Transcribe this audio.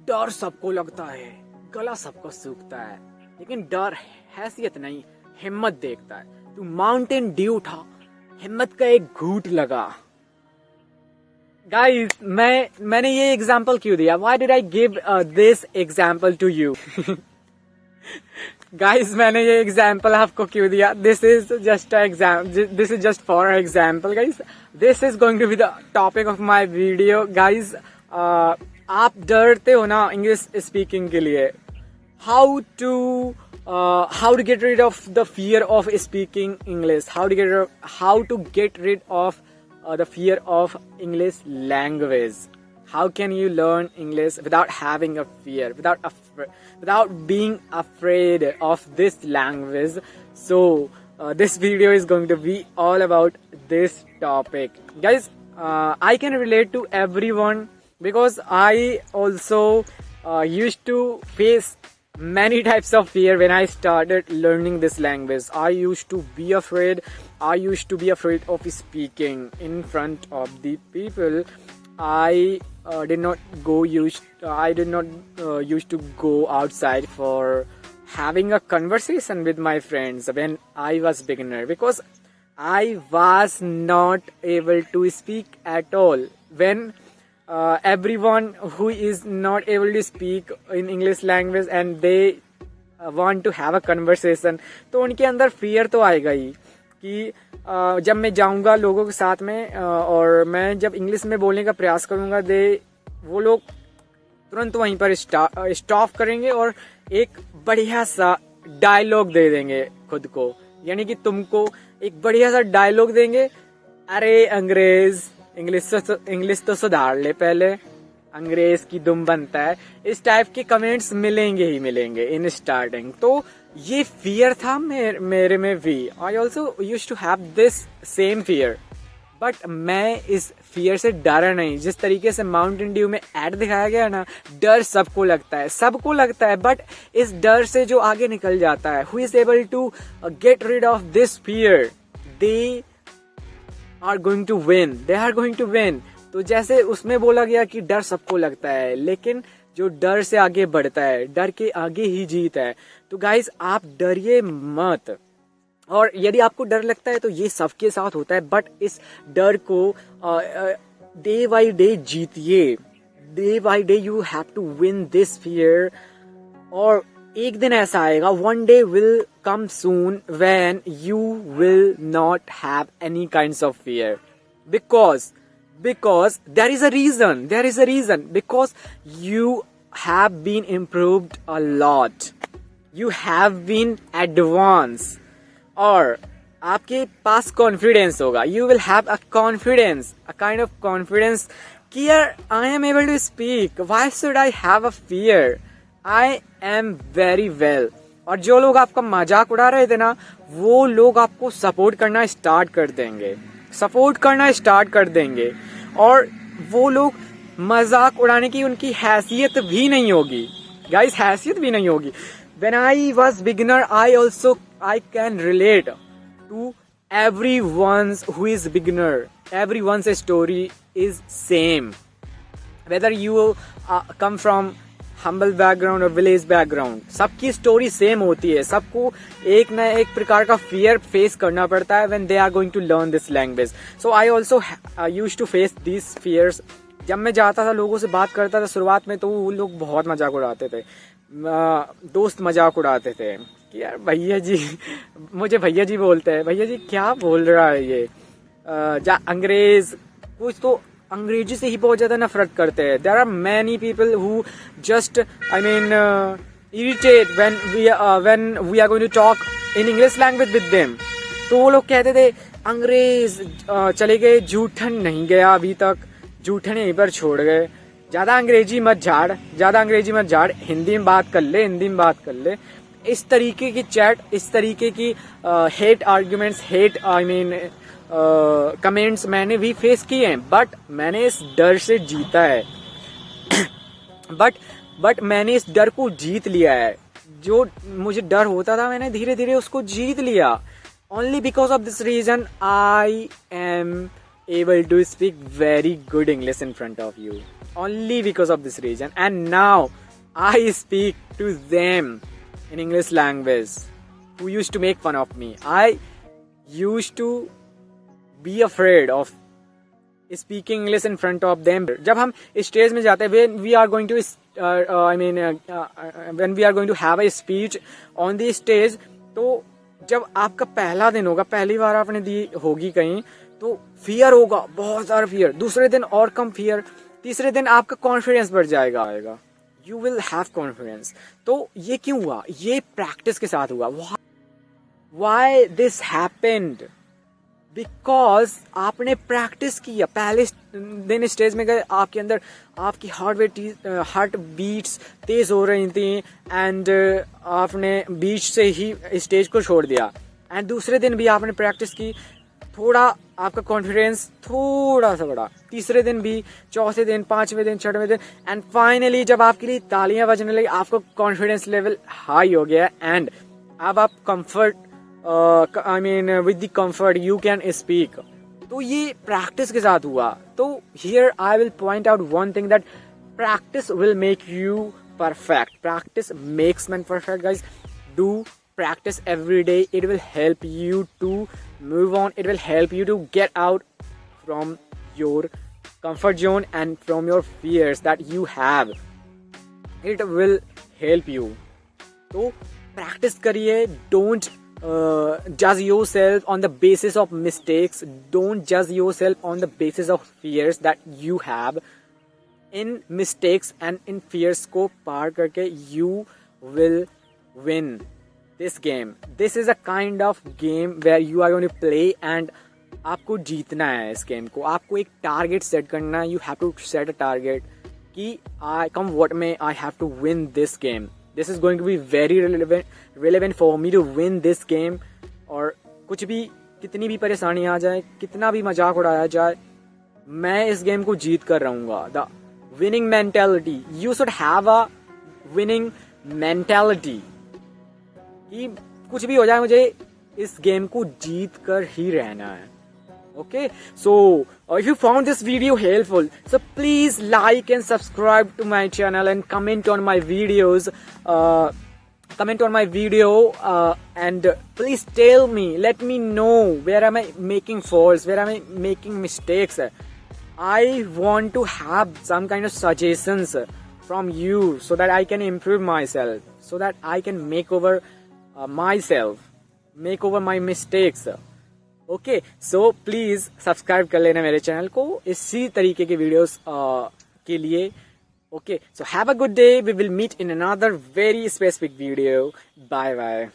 डर सबको लगता है, गला सबको सूखता है, लेकिन डर हैसियत नहीं हिम्मत देखता है। तू माउंटेन ड्यू उठा, हिम्मत का एक घूंट लगा। गाइस मैंने ये एग्जाम्पल क्यों दिया? Why did I give this example to you? Guys मैंने ये एग्जाम्पल आपको क्यों दिया? This is just for example guys. This is going to be the topic of my video guys. आप डरते हो ना इंग्लिश स्पीकिंग के लिए? How to get rid of the fear of speaking English? How to get rid of the fear of English language? How can you learn English without having a fear, without being afraid of this language? So this video is going to be all about this topic, guys. I can relate to everyone because I also used to face many types of fear when I started learning this language. I used to be afraid of speaking in front of the people. I did not used to go outside for having a conversation with my friends when I was beginner, because I was not able to speak at all. When everyone who is not able to speak in English language and they want to have a conversation, तो उनके अंदर fear तो आएगा ही कि जब मैं जाऊंगा लोगों के साथ में और मैं जब इंग्लिश में बोलने का प्रयास करूंगा, वो लोग तुरंत वहीं पर स्टॉप करेंगे और एक बढ़िया सा डायलॉग दे देंगे खुद को, यानी कि तुमको एक बढ़िया सा डायलॉग देंगे। अरे अंग्रेज, इंग्लिश तो सुधार ले पहले, अंग्रेज की दुम बनता है। इस टाइप के कमेंट्स मिलेंगे ही मिलेंगे इन स्टार्टिंग। तो ये फियर था मेरे में भी। I also use to have this same fear, but मैं इस फियर से डरा नहीं। जिस तरीके से माउंटेन ड्यू में ऐड दिखाया गया ना, डर सबको लगता है, बट इस डर से जो आगे निकल जाता है, who is able to get rid of this fear, they are going to win. तो जैसे उसमें बोला गया कि डर सबको लगता है, लेकिन जो डर से आगे बढ़ता है, डर के आगे ही जीत है। तो गाइस आप डरिए मत, और यदि आपको डर लगता है तो ये सबके साथ होता है, बट इस डर को डे बाय डे जीतिए। Day by day you have to win this fear, और एक दिन ऐसा आएगा, one day will come soon when you will not have any kinds of fear, because there is a reason, because you have been improved a lot, you have been advanced, और आपके पास confidence होगा। You will have a kind of confidence कि यार I am able to speak, why should I have a fear? I am very well। और जो लोग आपका मजाक उड़ा रहे थे ना, वो लोग आपको सपोर्ट करना स्टार्ट कर देंगे, और वो लोग मजाक उड़ाने की उनकी हैसियत भी नहीं होगी गाइस, हैसियत भी नहीं होगी। When I was beginner, I can relate to everyone's who is beginner. Everyone's story is same, whether you come from humble background और विलेज बैकग्राउंड, सबकी स्टोरी सेम होती है। सबको एक न एक प्रकार का फियर फेस करना पड़ता है when they are going to learn this language. So I also used to face this fears. जब मैं जाता था, लोगों से बात करता था शुरुआत में, तो वो लोग बहुत मजाक उड़ाते थे, दोस्त मजाक उड़ाते थे कि यार भैया जी, मुझे भैया जी बोलते हैं, भैया जी क्या बोल रहा है ये, अंग्रेज। कुछ तो अंग्रेजी से ही बहुत ज्यादा नफरत करते हैं। There are many people who just irritate when we are going to talk in English language with them. तो वो लोग कहते थे अंग्रेज चले गए, जूठन नहीं गया अभी तक, जूठन यहीं पर छोड़ गए, ज्यादा अंग्रेजी मत झाड़, हिंदी में बात कर ले। इस तरीके की चैट, इस तरीके की हेट आर्ग्यूमेंट्स, कमेंट्स मैंने भी फेस किए हैं, बट मैंने इस डर से जीता है। बट मैंने इस डर को जीत लिया है। जो मुझे डर होता था, मैंने धीरे धीरे उसको जीत लिया। Only because of this reason I am able to speak very good English in front of you. only because of this reason, and now I speak to them in English language who used to make fun of me. I used to be afraid of speaking English in front of them. जब हम stage में जाते हैं, when we are going to when we are going to have a speech on the stage, तो जब आपका पहला दिन होगा, पहली बार आपने दी होगी कहीं, तो फियर होगा, बहुत सारा फियर. दूसरे दिन और कम फियर. तीसरे दिन आपका कॉन्फिडेंस बढ़ जाएगा. You will have confidence. तो ये क्यों हुआ? ये प्रैक्टिस के साथ हुआ. Why this happened? बिकॉज आपने प्रैक्टिस किया. पहले दिन स्टेज में गए, आपके अंदर आपकी हार्ट बीट्स तेज हो रही थी, एंड आपने बीच से ही स्टेज को छोड़ दिया. एंड दूसरे दिन भी आपने प्रैक्टिस की, थोड़ा आपका कॉन्फिडेंस थोड़ा सा बढ़ा. तीसरे दिन भी, चौथे दिन, पांचवें दिन, छठवें दिन, एंड फाइनली जब आपके लिए तालियां बजने लगी, आपका कॉन्फिडेंस लेवल हाई हो गया, एंड अब आप comfort with the comfort you can speak. तो ये प्रैक्टिस के साथ हुआ. तो here I will point out one thing, that practice will make you perfect. Practice makes man perfect, guys. Do practice every day. It will help you to move on. It will help you to get out from your comfort zone and from your fears that you have. It will help you. तो practice करिए. Don't judge yourself on the basis of mistakes. Don't judge yourself on the basis of fears that you have. In mistakes and in fears को पार करके you will win this game. This is a kind of game where you are going to play, and आपको जीतना है इस game को. आपको एक target set करना है. You have to set a target कि come what may, I have to win this game. This is going to be very relevant for me to win this game. और कुछ भी, कितनी भी परेशानी आ जाए, कितना भी मजाक उड़ाया जाए, मैं इस गेम को जीत कर रहूंगा. The winning mentality. You should have a winning mentality. कि कुछ भी हो जाए, मुझे इस गेम को जीत कर ही रहना है. Okay, so if you found this video helpful, so please like and subscribe to my channel and comment on my videos. Comment on my video, and please tell me, let me know where am I making faults, where am I making mistakes. I want to have some kind of suggestions from you so that I can improve myself, so that I can make over myself, make over my mistakes. Okay, so please subscribe कर लेना मेरे channel को इसी तरीके के videos के लिए. Okay, so have a good day. We will meet in another very specific video. Bye bye.